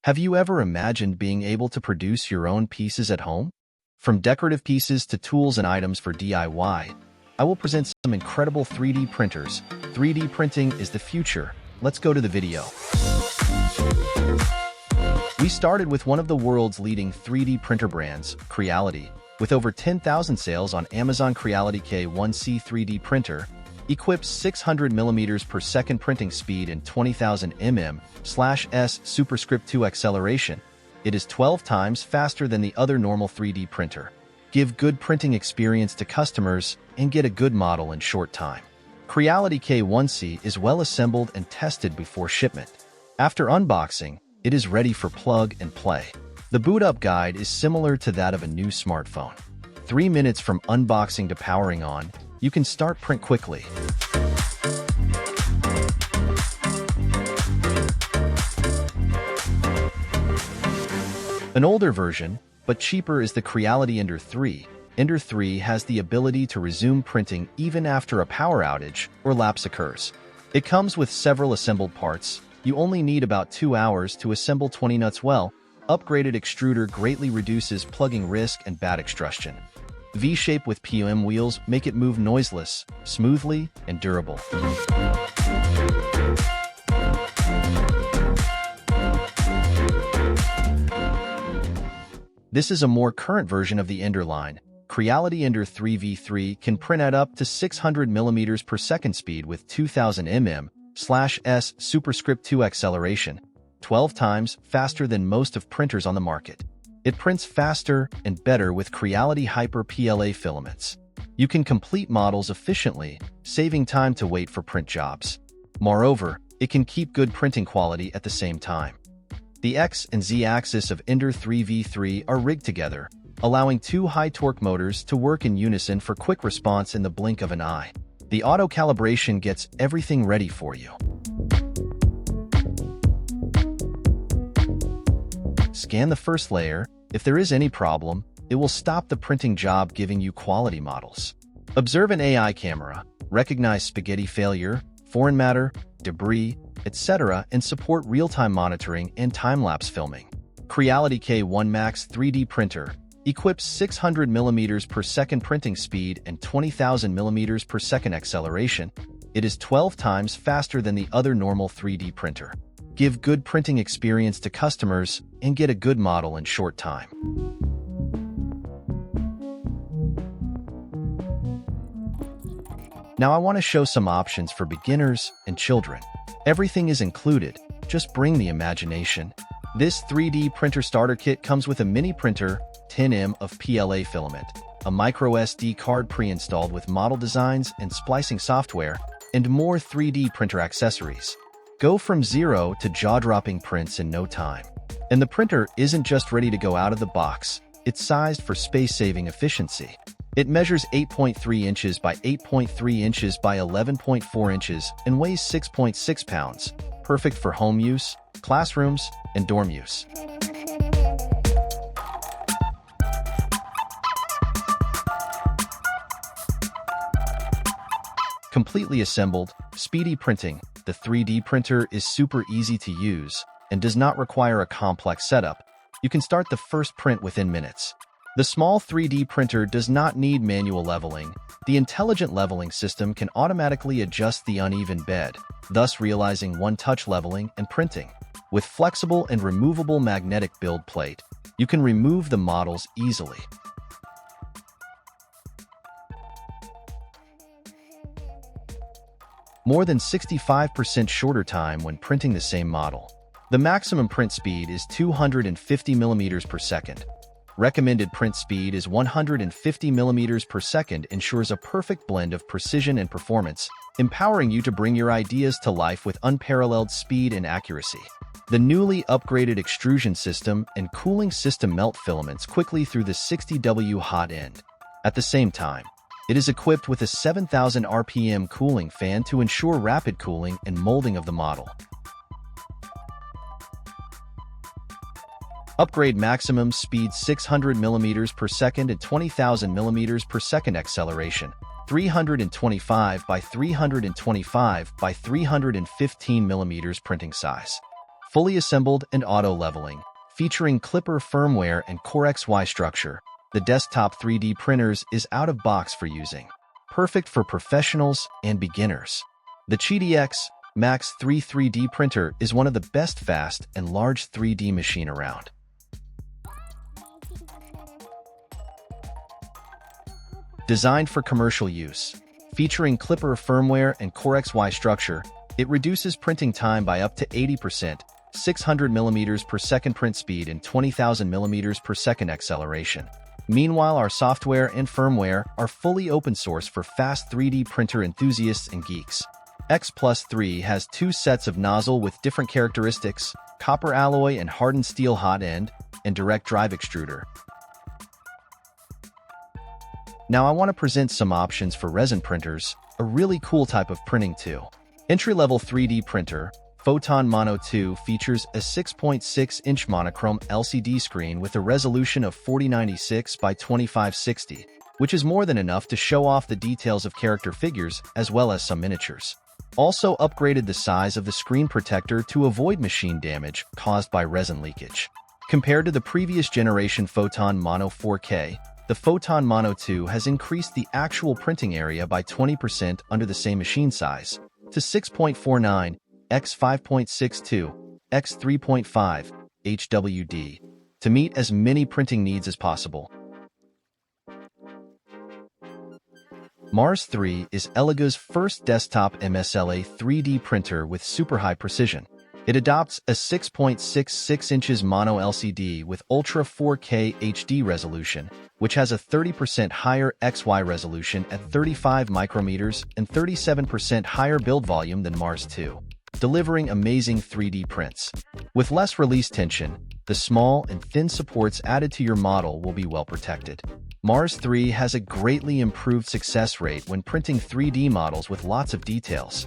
Have you ever imagined being able to produce your own pieces at home? From decorative pieces to tools and items for DIY, I will present some incredible 3D printers. 3D printing is the future. Let's go to the video. We started with one of the world's leading 3D printer brands, Creality, with over 10,000 sales on Amazon. Creality K1C 3D printer equips 600 mm per second printing speed and 20,000 mm/s superscript 2 acceleration. It is 12 times faster than the other normal 3D printer. Give good printing experience to customers and get a good model in short time. Creality K1C is well assembled and tested before shipment. After unboxing, it is ready for plug and play. The boot up guide is similar to that of a new smartphone. 3 minutes from unboxing to powering on, you can start print quickly. An older version, but cheaper, is the Creality Ender 3. Ender 3 has the ability to resume printing even after a power outage or lapse occurs. It comes with several assembled parts. You only need about 2 hours to assemble 20 nuts. Well, upgraded extruder greatly reduces plugging risk and bad extrusion. V-shape with POM wheels make it move noiseless, smoothly, and durable. This is a more current version of the Ender line. Creality Ender 3 V3 can print at up to 600 mm per second speed with 2000 mm/s superscript 2 acceleration, 12 times faster than most of printers on the market. It prints faster and better with Creality Hyper PLA filaments. You can complete models efficiently, saving time to wait for print jobs. Moreover, it can keep good printing quality at the same time. The X and Z axis of Ender 3 V3 are rigged together, allowing 2 high-torque motors to work in unison for quick response in the blink of an eye. The auto-calibration gets everything ready for you. Scan the first layer. If there is any problem, it will stop the printing job, giving you quality models. Observe an AI camera, recognize spaghetti failure, foreign matter, debris, etc., and support real-time monitoring and time-lapse filming. Creality K1 Max 3D printer equips 600 mm per second printing speed and 20,000 mm per second acceleration. It is 12 times faster than the other normal 3D printer. Give good printing experience to customers and get a good model in short time. Now I want to show some options for beginners and children. Everything is included, just bring the imagination. This 3D printer starter kit comes with a mini printer, 10 mm of PLA filament, a micro SD card pre-installed with model designs and splicing software, and more 3D printer accessories. Go from zero to jaw-dropping prints in no time. And the printer isn't just ready to go out of the box, it's sized for space-saving efficiency. It measures 8.3 inches by 8.3 inches by 11.4 inches and weighs 6.6 pounds, perfect for home use, classrooms, and dorm use. Completely assembled, speedy printing. The 3D printer is super easy to use and does not require a complex setup. You can start the first print within minutes. The small 3D printer does not need manual leveling. The intelligent leveling system can automatically adjust the uneven bed, thus realizing one-touch leveling and printing. With flexible and removable magnetic build plate, you can remove the models easily. More than 65% shorter time when printing the same model. The maximum print speed is 250 mm per second. Recommended print speed is 150 mm per second, ensures a perfect blend of precision and performance, empowering you to bring your ideas to life with unparalleled speed and accuracy. The newly upgraded extrusion system and cooling system melt filaments quickly through the 60W hot end. At the same time, it is equipped with a 7,000 RPM cooling fan to ensure rapid cooling and molding of the model. Upgrade maximum speed 600 mm per second and 20,000 mm per second acceleration, 325 by 325 by 315 mm printing size. fully assembled and auto-leveling. Featuring Clipper firmware and Core XY structure, the desktop 3D printers is out-of-box for using. Perfect for professionals and beginners. The ChidiX Max 3 3D printer is one of the best fast and large 3D machine around. Designed for commercial use. Featuring Clipper firmware and Core XY structure, it reduces printing time by up to 80%, 600 mm per second print speed and 20,000 mm per second acceleration. Meanwhile, our software and firmware are fully open source for fast 3D printer enthusiasts and geeks. X Plus 3 has 2 sets of nozzle with different characteristics, copper alloy and hardened steel hot end, and direct drive extruder. Now I want to present some options for resin printers, a really cool type of printing too. Entry-level 3D printer, Photon Mono 2 features a 6.6-inch monochrome LCD screen with a resolution of 4096 by 2560, which is more than enough to show off the details of character figures as well as some miniatures. Also upgraded the size of the screen protector to avoid machine damage caused by resin leakage. Compared to the previous generation Photon Mono 4K, the Photon Mono 2 has increased the actual printing area by 20% under the same machine size, to 6.49 x 5.62 x 3.5 HWD, to meet as many printing needs as possible. Mars 3 is Elega's first desktop MSLA 3D printer with super high precision. It adopts a 6.66 inches mono LCD with Ultra 4K HD resolution, which has a 30% higher XY resolution at 35 micrometers and 37% higher build volume than Mars 2, delivering amazing 3D prints. With less release tension, the small and thin supports added to your model will be well protected. Mars 3 has a greatly improved success rate when printing 3D models with lots of details.